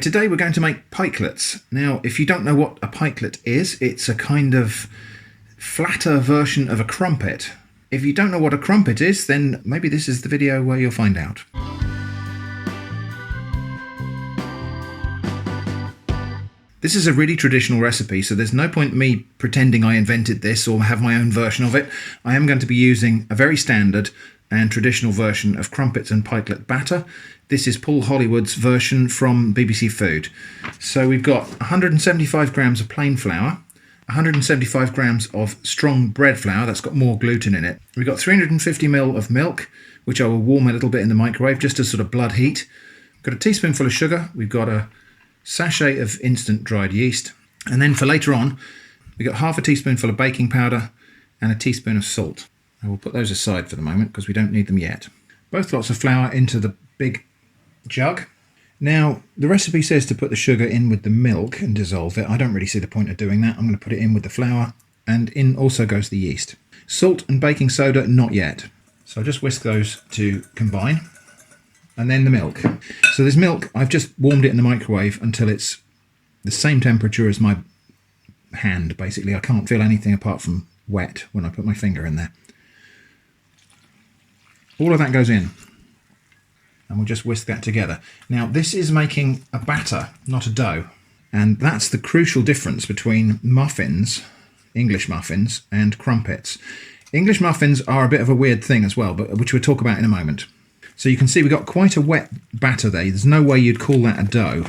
Today we're going to make pikelets. Now, if you don't know what a pikelet is, it's a kind of flatter version of a crumpet. If you don't know what a crumpet is, then maybe this is the video where you'll find out. This is a really traditional recipe, so there's no point me pretending I invented this or have my own version of it. I am going to be using a very standard and traditional version of crumpets and pikelet batter. This is Paul Hollywood's version from BBC Food. So we've got 175 grams of plain flour, 175 grams of strong bread flour, that's got more gluten in it. We've got 350 ml of milk, which I will warm a little bit in the microwave just to sort of blood heat. We've got a teaspoonful of sugar, we've got a sachet of instant dried yeast, and then for later on, we've got half a teaspoonful of baking powder and a teaspoon of salt. I will put those aside for the moment because we don't need them yet. Both lots of flour into the big jug. Now, the recipe says to put the sugar in with the milk and dissolve it. I don't really see the point of doing that. I'm going to put it in with the flour, and in also goes the yeast. Salt and baking soda, not yet. So I'll just whisk those to combine. And then the milk. So this milk, I've just warmed it in the microwave until it's the same temperature as my hand, basically. I can't feel anything apart from wet when I put my finger in there. All of that goes in. And we'll just whisk that together. Now, this is making a batter, not a dough. And that's the crucial difference between muffins, English muffins, and crumpets. English muffins are a bit of a weird thing as well, but which we'll talk about in a moment. So you can see we've got quite a wet batter there. There's no way you'd call that a dough.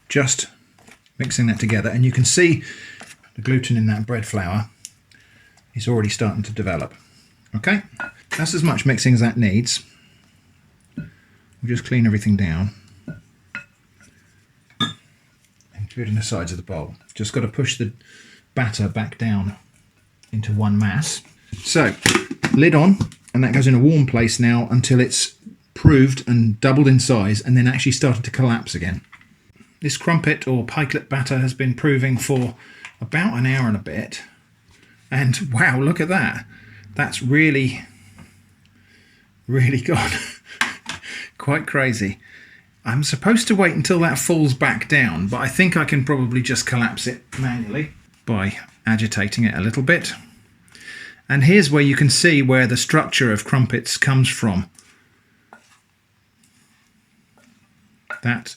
Just mixing that together. And you can see the gluten in that bread flour is already starting to develop. Okay, that's as much mixing as that needs. We'll just clean everything down, including the sides of the bowl. Just got to push the batter back down into one mass. So, lid on, and that goes in a warm place now until it's proved and doubled in size and then actually started to collapse again. This crumpet or pikelet batter has been proving for about an hour and a bit. And wow, look at that. That's really gone. Quite crazy. I'm supposed to wait until that falls back down, but I think I can probably just collapse it manually by agitating it a little bit. And here's where you can see where the structure of crumpets comes from. That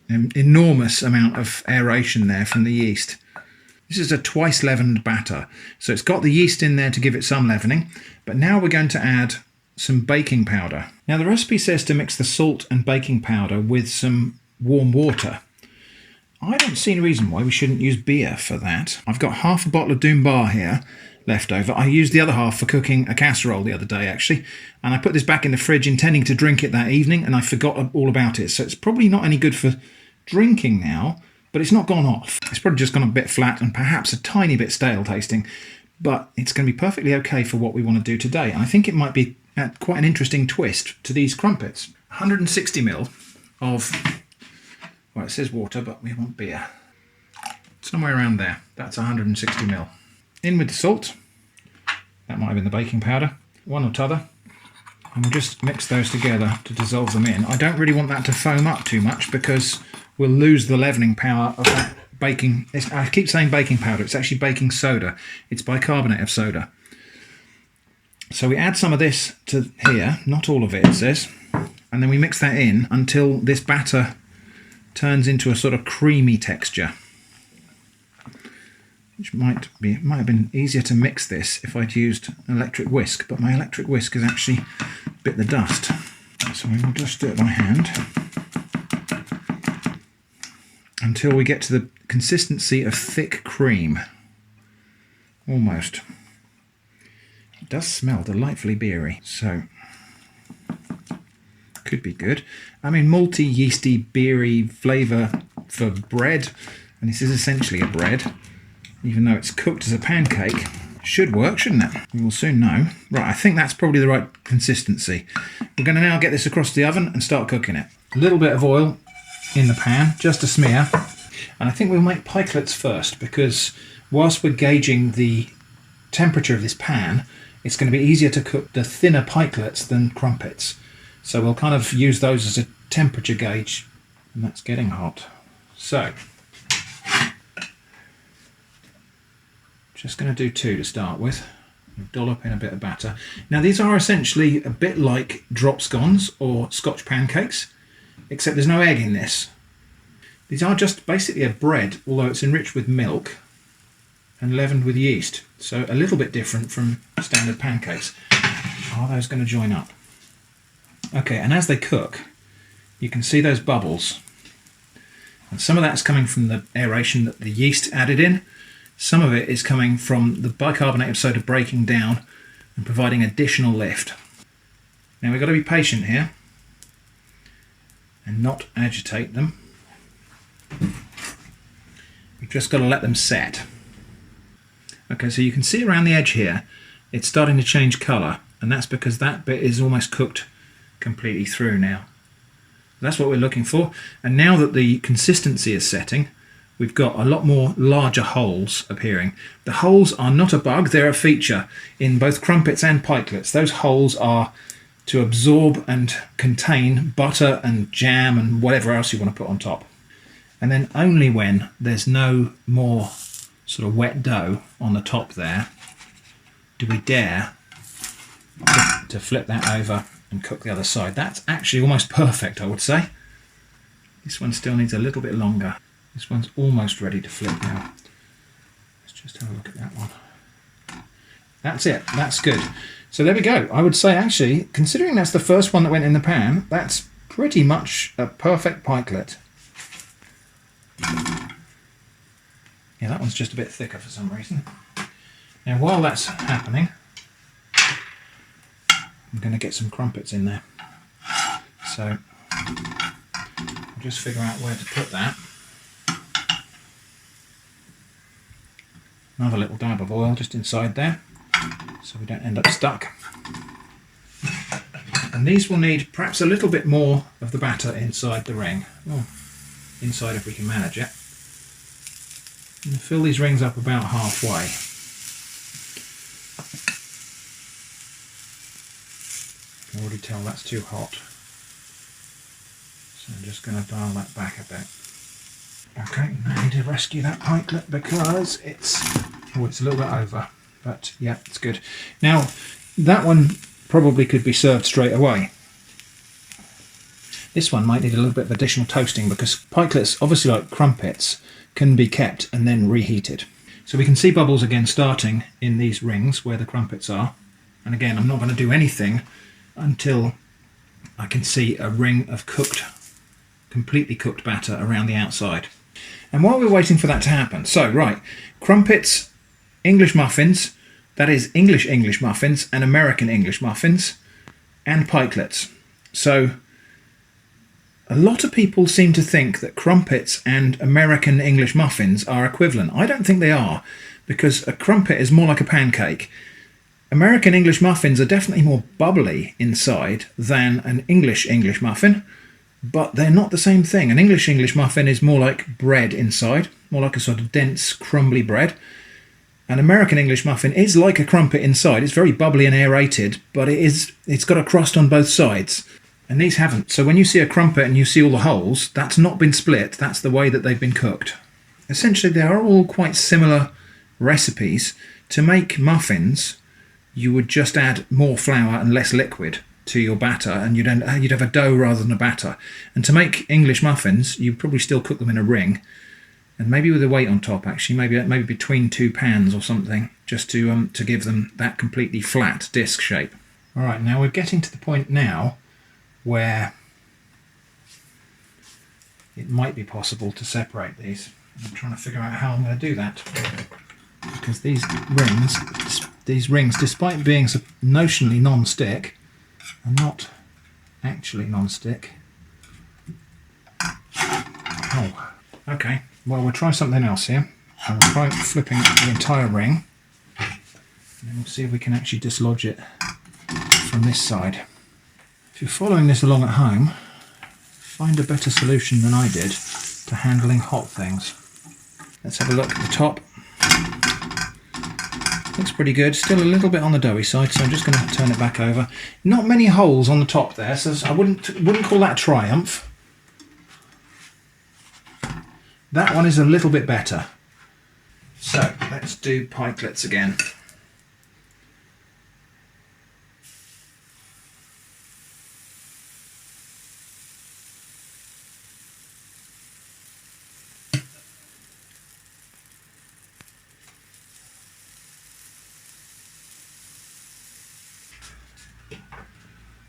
enormous amount of aeration there from the yeast. This is a twice leavened batter, so it's got the yeast in there to give it some leavening, but now we're going to add some baking powder. Now the recipe says to mix the salt and baking powder with some warm water. I don't see any reason why we shouldn't use beer for that. I've got half a bottle of Doom Bar here left over. I used the other half for cooking a casserole the other day actually, and I put this back in the fridge intending to drink it that evening, and I forgot all about it, so it's probably not any good for drinking now, but it's not gone off. It's probably just gone a bit flat and perhaps a tiny bit stale tasting, but it's going to be perfectly okay for what we want to do today. And I think it might be quite an interesting twist to these crumpets. 160 ml of, well, it says water, but we want beer. Somewhere around there. That's 160 ml. In with the salt. That might have been the baking powder. One or t'other. And we'll just mix those together to dissolve them in. I don't really want that to foam up too much because we'll lose the leavening power of that baking. I keep saying baking powder. It's actually baking soda. It's bicarbonate of soda. So we add some of this to here, not all of it, it says, and then we mix that in until this batter turns into a sort of creamy texture. Which might have been easier to mix this if I'd used an electric whisk, but my electric whisk has actually bit the dust. So we will just do it by hand until we get to the consistency of thick cream. Almost. It does smell delightfully beery, so could be good. I mean, malty, yeasty, beery flavour for bread, and this is essentially a bread, even though it's cooked as a pancake. Should work, shouldn't it? We will soon know. Right, I think that's probably the right consistency. We're going to now get this across the oven and start cooking it. A little bit of oil in the pan, just a smear, and I think we'll make pikelets first because whilst we're gauging the temperature of this pan, it's going to be easier to cook the thinner pikelets than crumpets. So we'll kind of use those as a temperature gauge, and that's getting hot. So, just going to do 2 to start with. Dollop in a bit of batter. Now these are essentially a bit like drop scones or Scotch pancakes, except there's no egg in this. These are just basically a bread, although it's enriched with milk and leavened with yeast. So a little bit different from standard pancakes. Are those going to join up? Okay, and as they cook, you can see those bubbles. And some of that's coming from the aeration that the yeast added in. Some of it is coming from the bicarbonate of soda breaking down and providing additional lift. Now we've got to be patient here and not agitate them. We've just got to let them set. Okay, so you can see around the edge here, it's starting to change colour, and that's because that bit is almost cooked completely through now. That's what we're looking for. And now that the consistency is setting, we've got a lot more larger holes appearing. The holes are not a bug, they're a feature in both crumpets and pikelets. Those holes are to absorb and contain butter and jam and whatever else you want to put on top. And then only when there's no more sort of wet dough on the top there do we dare to flip that over and cook the other side. That's actually almost perfect, I would say. This one still needs a little bit longer. This one's almost ready to flip now. Let's just have a look at that one. That's it, that's good. So there we go. I would say actually, considering that's the first one that went in the pan, that's pretty much a perfect pikelet. Yeah, that one's just a bit thicker for some reason. Now while that's happening, I'm going to get some crumpets in there. So I'll just figure out where to put that. Another little dab of oil just inside there, so we don't end up stuck. And these will need perhaps a little bit more of the batter inside the ring. Well, inside if we can manage it. And fill these rings up about halfway. I can already tell that's too hot. So I'm just going to dial that back a bit. Okay, now I need to rescue that pikelet because it's a little bit over, but yeah, it's good. Now, that one probably could be served straight away. This one might need a little bit of additional toasting because pikelets, obviously like crumpets, can be kept and then reheated. So we can see bubbles again starting in these rings where the crumpets are. And again, I'm not going to do anything until I can see a ring of cooked, completely cooked batter around the outside. And while we're waiting for that to happen, so right, crumpets, English muffins, that is English muffins and American English muffins, and pikelets. So a lot of people seem to think that crumpets and American English muffins are equivalent. I don't think they are, because a crumpet is more like a pancake. American English muffins are definitely more bubbly inside than an English muffin, but they're not the same thing. An English muffin is more like bread inside, more like a sort of dense, crumbly bread. An American English muffin is like a crumpet inside. It's very bubbly and aerated, but it's got a crust on both sides. And these haven't. So when you see a crumpet and you see all the holes, that's not been split. That's the way that they've been cooked. Essentially, they are all quite similar recipes. To make muffins, you would just add more flour and less liquid to your batter, and you'd have a dough rather than a batter. And to make English muffins, you'd probably still cook them in a ring, and maybe with a weight on top, actually, maybe between two pans or something, just to give them that completely flat disc shape. All right, now we're getting to the point now where it might be possible to separate these. I'm trying to figure out how I'm going to do that, because these rings, despite being notionally non-stick, are not actually non-stick. Oh, okay. Well, we'll try something else here. I'll try flipping the entire ring, and then we'll see if we can actually dislodge it from this side. If you're following this along at home, find a better solution than I did to handling hot things. Let's have a look at the top. Looks pretty good. Still a little bit on the doughy side, so I'm just going to turn it back over. Not many holes on the top there, so I wouldn't call that a triumph. That one is a little bit better. So let's do pikelets again.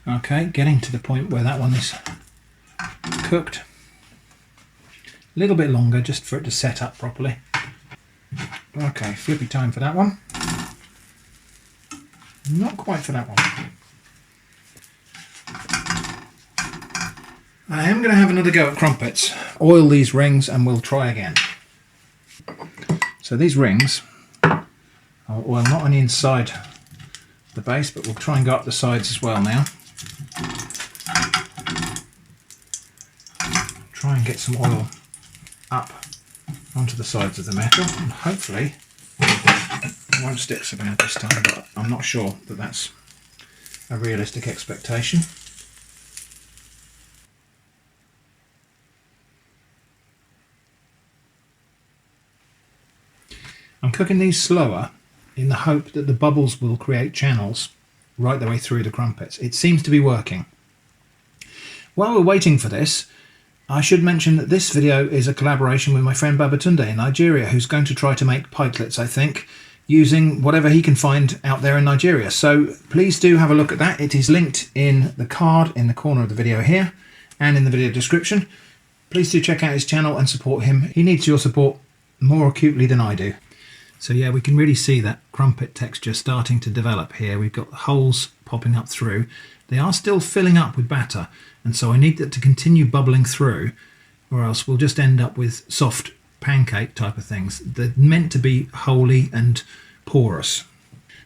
Okay, getting to the point where that one is cooked. A little bit longer just for it to set up properly. Okay, flippy time for that one. Not quite for that one. I am going to have another go at crumpets. Oil these rings and we'll try again. So these rings are oil not on the inside the base, but we'll try and go up the sides as well now. Try and get some oil up onto the sides of the metal, and hopefully it won't stick so bad this time, but I'm not sure that that's a realistic expectation. I'm cooking these slower in the hope that the bubbles will create channels right the way through the crumpets. It seems to be working. While we're waiting for this, I should mention that this video is a collaboration with my friend Babatunde in Nigeria, who's going to try to make pikelets, I think, using whatever he can find out there in Nigeria. So please do have a look at that. It is linked in the card in the corner of the video here and in the video description. Please do check out his channel and support him. He needs your support more acutely than I do. So yeah, we can really see that crumpet texture starting to develop here. We've got holes popping up through. They are still filling up with batter, and so I need that to continue bubbling through, or else we'll just end up with soft pancake type of things. They're meant to be holy and porous.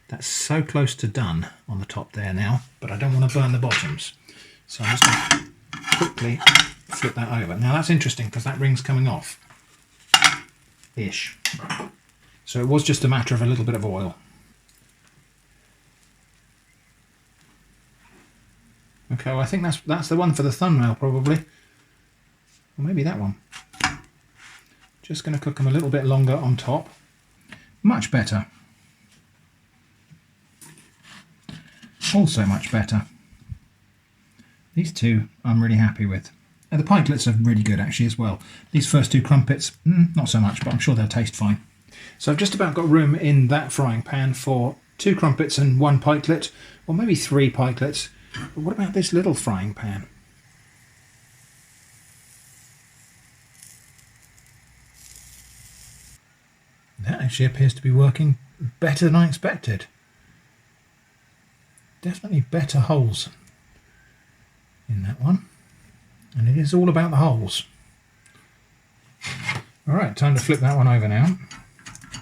That's so close to done on the top there now, but I don't want to burn the bottoms. So I'm just going to quickly flip that over. Now that's interesting because that ring's coming off. Ish. So it was just a matter of a little bit of oil. Okay, well I think that's the one for the thumbnail probably. Or maybe that one. Just going to cook them a little bit longer on top. Much better. Also much better. These two I'm really happy with. And the pikelets are really good actually as well. These first two crumpets, not so much, but I'm sure they'll taste fine. So I've just about got room in that frying pan for 2 crumpets and 1 pikelet, or maybe 3 pikelets. But what about this little frying pan? That actually appears to be working better than I expected. Definitely better holes in that one. And it is all about the holes. Alright, time to flip that one over now.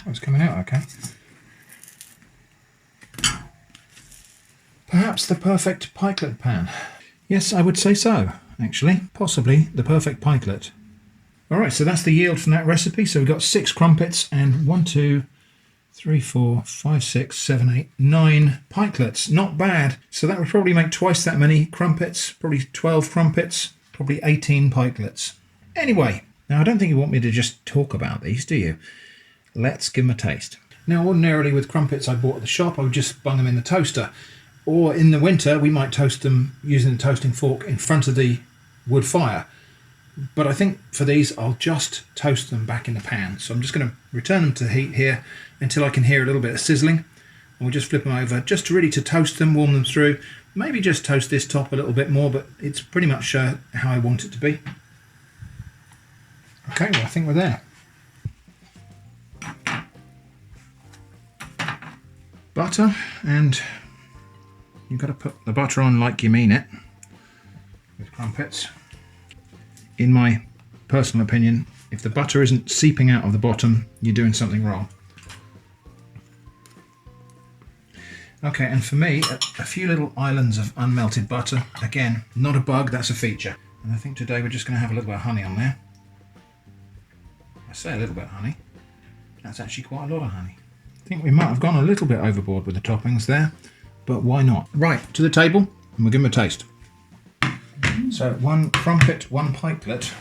Oh, it's coming out okay. Perhaps the perfect pikelet pan. Yes, I would say so, actually. Possibly the perfect pikelet. Alright, so that's the yield from that recipe. So we've got 6 crumpets and 1, 2, 3, 4, 5, 6, 7, 8, 9 pikelets. Not bad. So that would probably make twice that many crumpets, probably 12 crumpets, probably 18 pikelets. Anyway, now I don't think you want me to just talk about these, do you? Let's give them a taste. Now ordinarily with crumpets I bought at the shop, I would just bung them in the toaster. Or in the winter we might toast them using the toasting fork in front of the wood fire. But I think for these I'll just toast them back in the pan. So I'm just going to return them to heat here until I can hear a little bit of sizzling. And we'll just flip them over just really to toast them, warm them through. Maybe just toast this top a little bit more, but it's pretty much how I want it to be. Okay, well I think we're there. Butter, and you've got to put the butter on like you mean it with crumpets. In my personal opinion, if the butter isn't seeping out of the bottom, you're doing something wrong. Okay, and for me, a few little islands of unmelted butter. Again, not a bug, that's a feature. And I think today we're just going to have a little bit of honey on there. I say a little bit of honey. That's actually quite a lot of honey. think we might have gone a little bit overboard with the toppings there, but why not? Right, to the table, and we'll give them a taste. So 1 crumpet, 1 pikelet,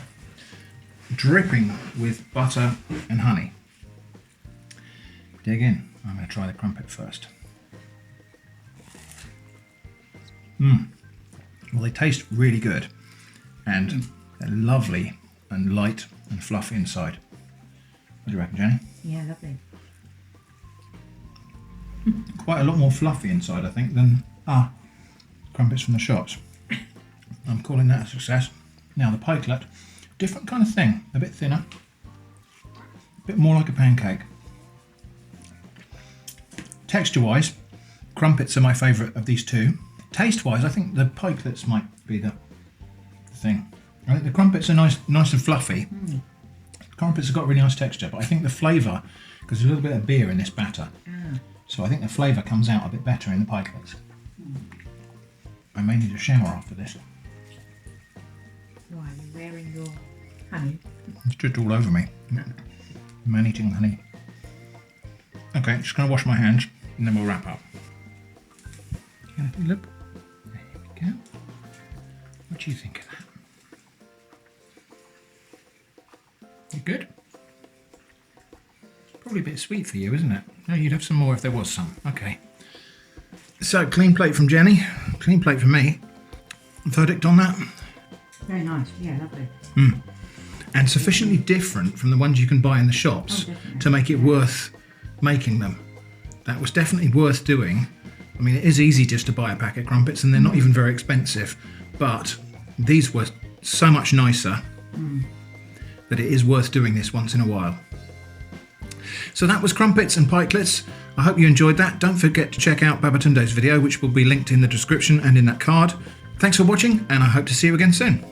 dripping with butter and honey. Dig in. I'm going to try the crumpet first. Well, they taste really good, and they're lovely and light and fluffy inside. What do you reckon, Jenny? Yeah, lovely. Quite a lot more fluffy inside, I think, than crumpets from the shops. I'm calling that a success. Now the pikelet, different kind of thing, a bit thinner, a bit more like a pancake. Texture-wise, crumpets are my favourite of these two. Taste-wise, I think the pikelets might be the thing. I think the crumpets are nice and fluffy. Crumpets have got really nice texture, but I think the flavour, because there's a little bit of beer in this batter, so I think the flavour comes out a bit better in the pikelets. I may need a shower after this. Why, are you wearing your honey? It's just all over me. Man-eating honey. Okay, just going to wash my hands and then we'll wrap up. Look. There we go. What do you think of that? You good? Probably a bit sweet for you, isn't it? Oh, you'd have some more if there was some. Okay. So, clean plate from Jenny, clean plate from me. Verdict on that? Very nice, yeah, lovely. And sufficiently different from the ones you can buy in the shops to make it worth making them. That was definitely worth doing. I mean, it is easy just to buy a packet of crumpets and they're not even very expensive, but these were so much nicer that it is worth doing this once in a while. So that was crumpets and pikelets. I hope you enjoyed that. Don't forget to check out Babatunde's video, which will be linked in the description and in that card. Thanks for watching, and I hope to see you again soon.